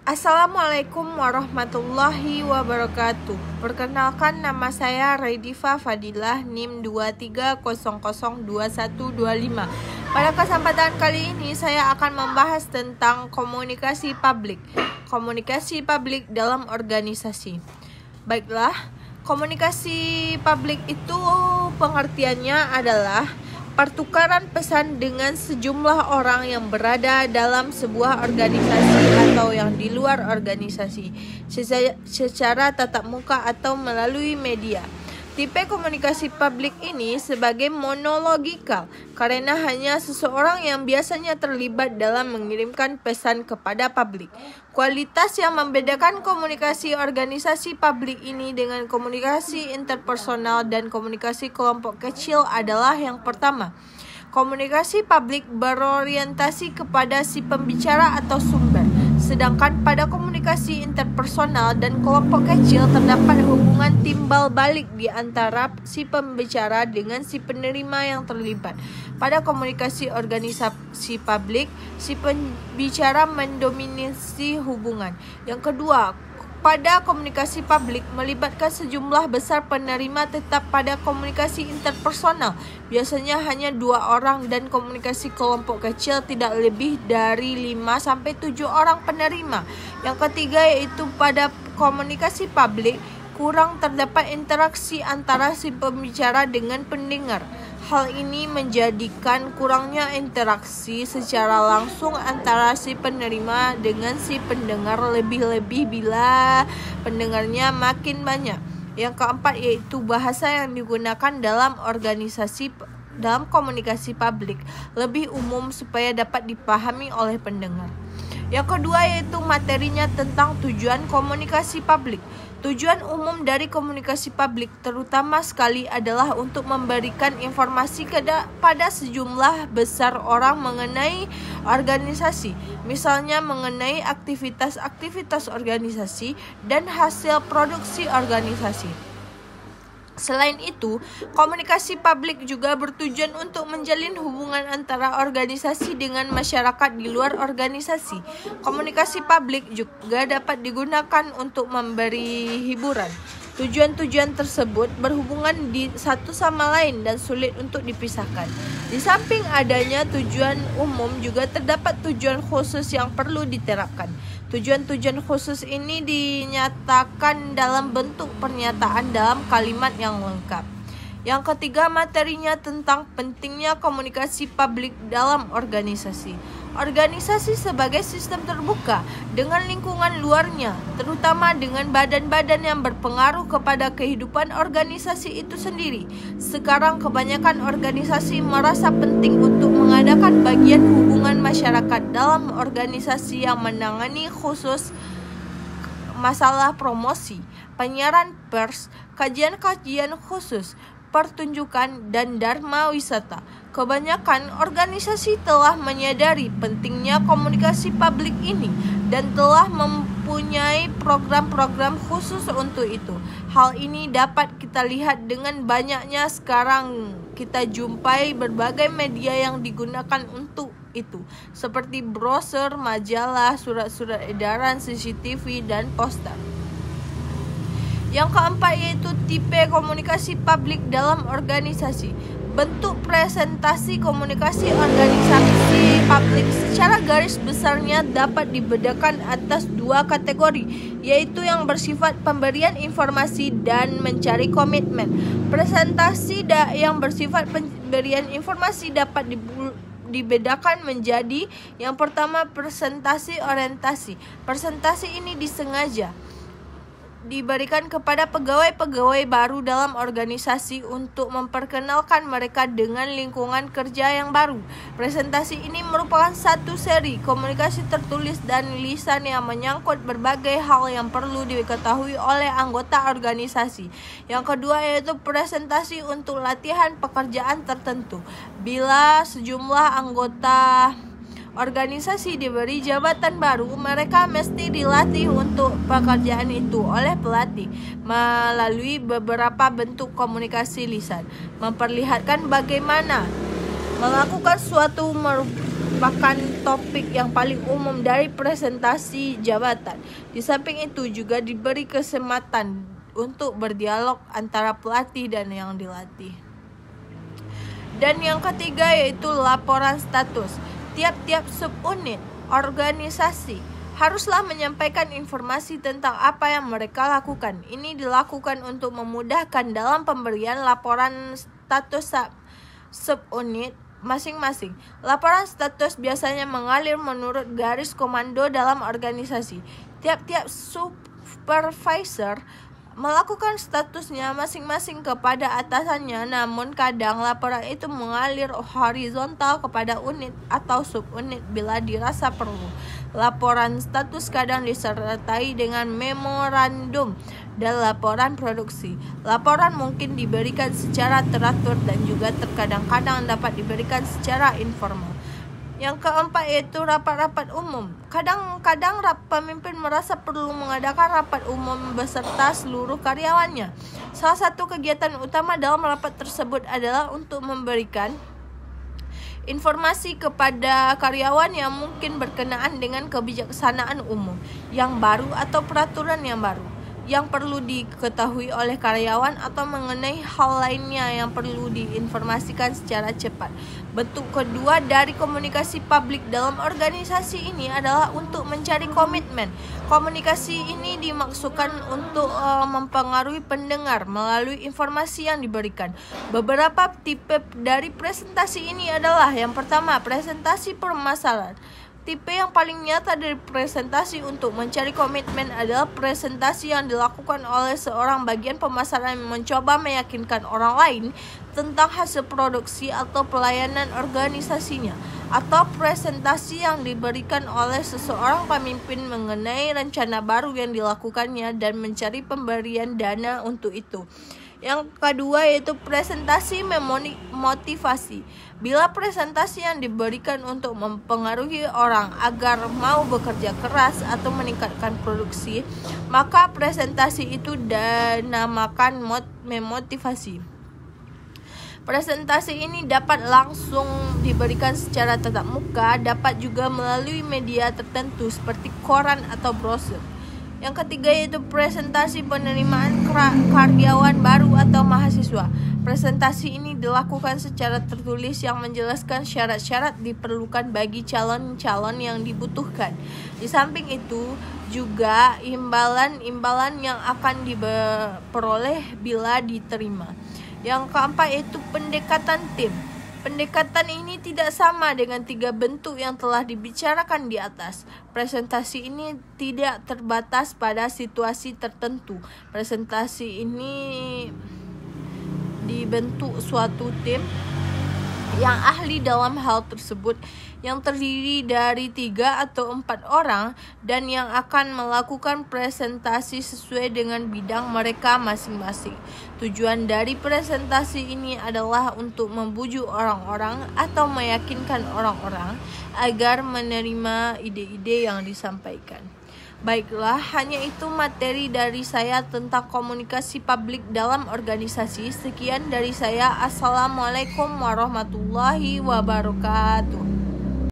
Assalamualaikum warahmatullahi wabarakatuh. Perkenalkan, nama saya Raidifa Fadilah, NIM 23002125. Pada kesempatan kali ini saya akan membahas tentang komunikasi publik. Komunikasi publik dalam organisasi. Baiklah, komunikasi publik itu pengertiannya adalah pertukaran pesan dengan sejumlah orang yang berada dalam sebuah organisasi atau yang di luar organisasi secara tatap muka atau melalui media. Tipe komunikasi publik ini sebagai monologikal karena hanya seseorang yang biasanya terlibat dalam mengirimkan pesan kepada publik. Kualitas yang membedakan komunikasi organisasi publik ini dengan komunikasi interpersonal dan komunikasi kelompok kecil adalah yang pertama, komunikasi publik berorientasi kepada si pembicara atau sumber. Sedangkan pada komunikasi interpersonal dan kelompok kecil terdapat hubungan timbal balik di antara si pembicara dengan si penerima yang terlibat. Pada komunikasi organisasi publik, si pembicara mendominasi hubungan. Yang kedua, pada komunikasi publik melibatkan sejumlah besar penerima tetap. Pada komunikasi interpersonal biasanya hanya 2 orang dan komunikasi kelompok kecil tidak lebih dari 5-7 orang penerima. Yang ketiga yaitu pada komunikasi publik kurang terdapat interaksi antara si pembicara dengan pendengar. Hal ini menjadikan kurangnya interaksi secara langsung antara si penerima dengan si pendengar, lebih-lebih bila pendengarnya makin banyak. Yang keempat yaitu bahasa yang digunakan dalam komunikasi publik lebih umum supaya dapat dipahami oleh pendengar. Yang kedua yaitu materinya tentang tujuan komunikasi publik. Tujuan umum dari komunikasi publik terutama sekali adalah untuk memberikan informasi pada sejumlah besar orang mengenai organisasi, misalnya mengenai aktivitas-aktivitas organisasi dan hasil produksi organisasi. Selain itu, komunikasi publik juga bertujuan untuk menjalin hubungan antara organisasi dengan masyarakat di luar organisasi. Komunikasi publik juga dapat digunakan untuk memberi hiburan. Tujuan-tujuan tersebut berhubungan di satu sama lain dan sulit untuk dipisahkan. Di samping adanya tujuan umum, juga terdapat tujuan khusus yang perlu diterapkan. Tujuan-tujuan khusus ini dinyatakan dalam bentuk pernyataan dalam kalimat yang lengkap. Yang ketiga, materinya tentang pentingnya komunikasi publik dalam organisasi. Organisasi sebagai sistem terbuka dengan lingkungan luarnya, terutama dengan badan-badan yang berpengaruh kepada kehidupan organisasi itu sendiri. Sekarang kebanyakan organisasi merasa penting untuk mengadakan bagian hubungan masyarakat dalam organisasi yang menangani khusus masalah promosi, penyiaran pers, kajian-kajian khusus, pertunjukan, dan dharma wisata. Kebanyakan organisasi telah menyadari pentingnya komunikasi publik ini dan telah mempunyai program-program khusus untuk itu. Hal ini dapat kita lihat dengan banyaknya sekarang kita jumpai berbagai media yang digunakan untuk itu, seperti brosur, majalah, surat-surat edaran, CCTV, dan poster. Yang keempat yaitu tipe komunikasi publik dalam organisasi. Bentuk presentasi komunikasi organisasi publik secara garis besarnya dapat dibedakan atas 2 kategori, yaitu yang bersifat pemberian informasi dan mencari komitmen. Presentasi yang bersifat pemberian informasi dapat dibedakan menjadi yang pertama, presentasi orientasi. Presentasi ini disengaja diberikan kepada pegawai-pegawai baru dalam organisasi untuk memperkenalkan mereka dengan lingkungan kerja yang baru. Presentasi ini merupakan satu seri komunikasi tertulis dan lisan yang menyangkut berbagai hal yang perlu diketahui oleh anggota organisasi. Yang kedua yaitu presentasi untuk latihan pekerjaan tertentu. Bila sejumlah anggota organisasi diberi jabatan baru, mereka mesti dilatih untuk pekerjaan itu oleh pelatih melalui beberapa bentuk komunikasi lisan, memperlihatkan bagaimana melakukan suatu merupakan topik yang paling umum dari presentasi jabatan. Di samping itu juga diberi kesempatan untuk berdialog antara pelatih dan yang dilatih. Dan yang ketiga yaitu laporan status. Tiap-tiap subunit organisasi haruslah menyampaikan informasi tentang apa yang mereka lakukan. Ini dilakukan untuk memudahkan dalam pemberian laporan status subunit masing-masing. Laporan status biasanya mengalir menurut garis komando dalam organisasi. Tiap-tiap supervisor melakukan statusnya masing-masing kepada atasannya, namun kadang laporan itu mengalir horizontal kepada unit atau subunit bila dirasa perlu. Laporan status kadang disertai dengan memorandum dan laporan produksi. Laporan mungkin diberikan secara teratur dan juga terkadang-kadang dapat diberikan secara informal. Yang keempat yaitu rapat-rapat umum. Kadang-kadang pemimpin merasa perlu mengadakan rapat umum beserta seluruh karyawannya. Salah satu kegiatan utama dalam rapat tersebut adalah untuk memberikan informasi kepada karyawan yang mungkin berkenaan dengan kebijaksanaan umum yang baru atau peraturan yang baru yang perlu diketahui oleh karyawan atau mengenai hal lainnya yang perlu diinformasikan secara cepat. Bentuk kedua dari komunikasi publik dalam organisasi ini adalah untuk mencari komitmen. Komunikasi ini dimaksudkan untuk mempengaruhi pendengar melalui informasi yang diberikan. Beberapa tipe dari presentasi ini adalah: yang pertama, presentasi permasalahan. Tipe yang paling nyata dari presentasi untuk mencari komitmen adalah presentasi yang dilakukan oleh seorang bagian pemasaran yang mencoba meyakinkan orang lain tentang hasil produksi atau pelayanan organisasinya, atau presentasi yang diberikan oleh seseorang pemimpin mengenai rencana baru yang dilakukannya dan mencari pemberian dana untuk itu. Yang kedua yaitu presentasi memotivasi. Bila presentasi yang diberikan untuk mempengaruhi orang agar mau bekerja keras atau meningkatkan produksi, maka presentasi itu dinamakan memotivasi. Presentasi ini dapat langsung diberikan secara tatap muka, dapat juga melalui media tertentu seperti koran atau brosur. Yang ketiga yaitu presentasi penerimaan karyawan baru atau mahasiswa. Presentasi ini dilakukan secara tertulis yang menjelaskan syarat-syarat diperlukan bagi calon-calon yang dibutuhkan. Di samping itu juga imbalan-imbalan yang akan diperoleh bila diterima. Yang keempat yaitu pendekatan tim. Pendekatan ini tidak sama dengan 3 bentuk yang telah dibicarakan di atas. Presentasi ini tidak terbatas pada situasi tertentu. Presentasi ini dibentuk suatu tim yang ahli dalam hal tersebut, yang terdiri dari 3 atau 4 orang dan yang akan melakukan presentasi sesuai dengan bidang mereka masing-masing. Tujuan dari presentasi ini adalah untuk membujuk orang-orang atau meyakinkan orang-orang agar menerima ide-ide yang disampaikan. Baiklah, hanya itu materi dari saya tentang komunikasi publik dalam organisasi. Sekian dari saya. Assalamualaikum warahmatullahi wabarakatuh.